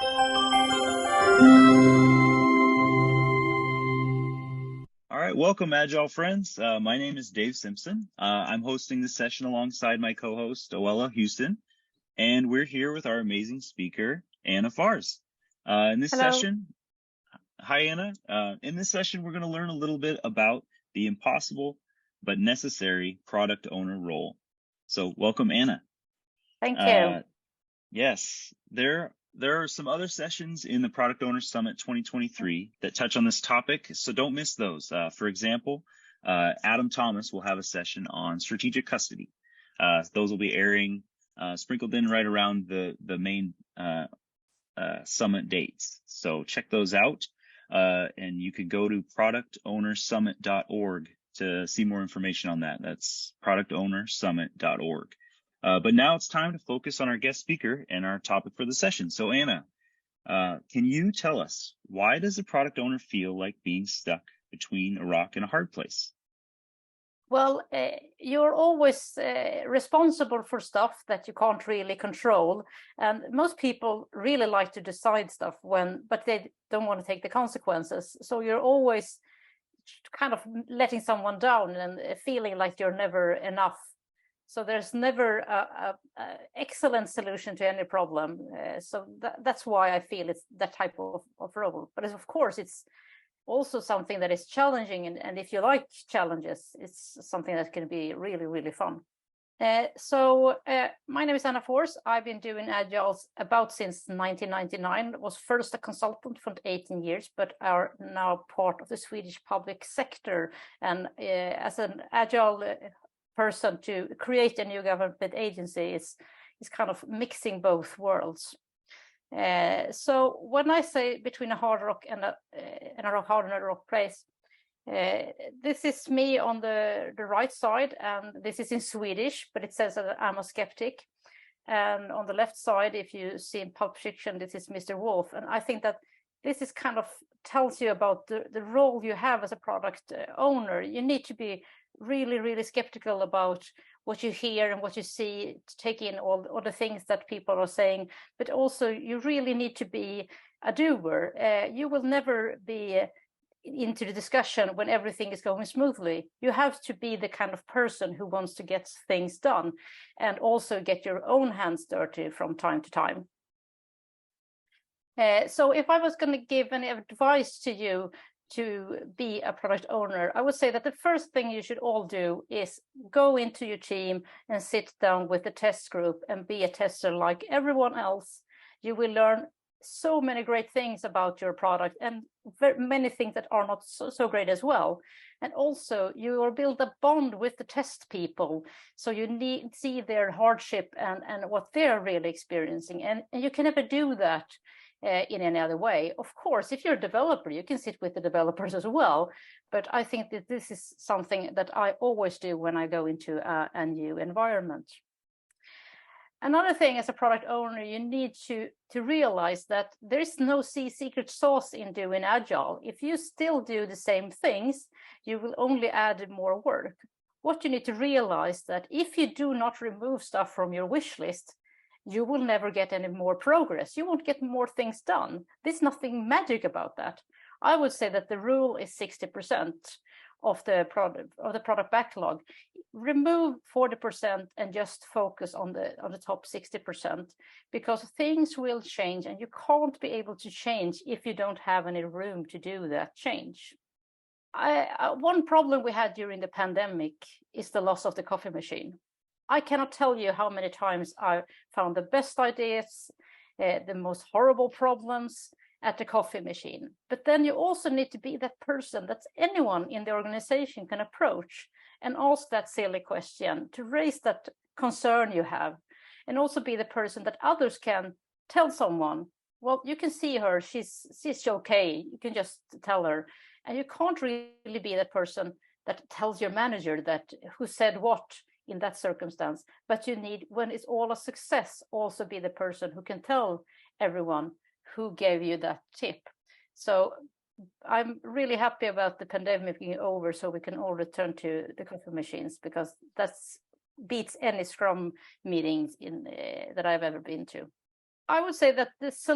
All right, welcome, Agile friends. My name is Dave Simpson. I'm hosting this session alongside my co-host, Oella Houston, and we're here with our amazing speaker, Anna Fars. In this Hello. session, hi, Anna. In this session, we're going to learn a little bit about the impossible but necessary product owner role. So welcome, Anna. Thank you. Yes, there are some other sessions in the Product Owner Summit 2023 that touch on this topic, so don't miss those. For example, Adam Thomas will have a session on strategic custody. Those will be airing sprinkled in right around the main summit dates. So check those out, and you could go to productownersummit.org to see more information on that. That's productownersummit.org. But now it's time to focus on our guest speaker and our topic for the session. So Anna, can you tell us, why does a product owner feel like being stuck between a rock and a hard place? Well, you're always responsible for stuff that you can't really control. And most people really like to decide stuff but they don't want to take the consequences. So you're always kind of letting someone down and feeling like you're never enough. So there's never a excellent solution to any problem. So that's why I feel it's that type of role. But of course, it's also something that is challenging. And if you like challenges, it's something that can be really, really fun. So my name is Anna Fors. I've been doing Agile about since 1999. Was first a consultant for 18 years, but are now part of the Swedish public sector. And as an Agile person to create a new government agency is kind of mixing both worlds. So when I say between a hard rock and a hard and a rock place, this is me on the right side, and this is in Swedish, but it says that I'm a skeptic. And on the left side, if you see in Pulp Fiction, this is Mr. Wolf. And I think that this is kind of tells you about the role you have as a product owner. You need to be really, really skeptical about what you hear and what you see, to take in all the things that people are saying, but also you really need to be a doer. You will never be into the discussion when everything is going smoothly. You have to be the kind of person who wants to get things done and also get your own hands dirty from time to time. So if I was going to give any advice to you to be a product owner, I would say that the first thing you should all do is go into your team and sit down with the test group and be a tester like everyone else. You will learn so many great things about your product and very many things that are not so great as well. And also you will build a bond with the test people. So you need to see their hardship and what they're really experiencing. And you can never do that in any other way. Of course, if you're a developer, you can sit with the developers as well. But I think that this is something that I always do when I go into a new environment. Another thing, as a product owner, you need to realize that there is no secret sauce in doing Agile. If you still do the same things, you will only add more work. What you need to realize that if you do not remove stuff from your wish list, you will never get any more progress. You won't get more things done. There's nothing magic about that. I would say that the rule is 60% of the product backlog. Remove 40% and just focus on the top 60%, because things will change and you can't be able to change if you don't have any room to do that change. One problem we had during the pandemic is the loss of the coffee machine. I cannot tell you how many times I found the best ideas, the most horrible problems at the coffee machine. But then you also need to be that person that anyone in the organization can approach and ask that silly question, to raise that concern you have, and also be the person that others can tell someone, well, you can see her, she's okay, you can just tell her. And you can't really be that person that tells your manager that who said what in that circumstance, but you need, when it's all a success, also be the person who can tell everyone who gave you that tip. So I'm really happy about the pandemic being over, so we can all return to the coffee machines, because that's beats any Scrum meetings that I've ever been to. I would say that the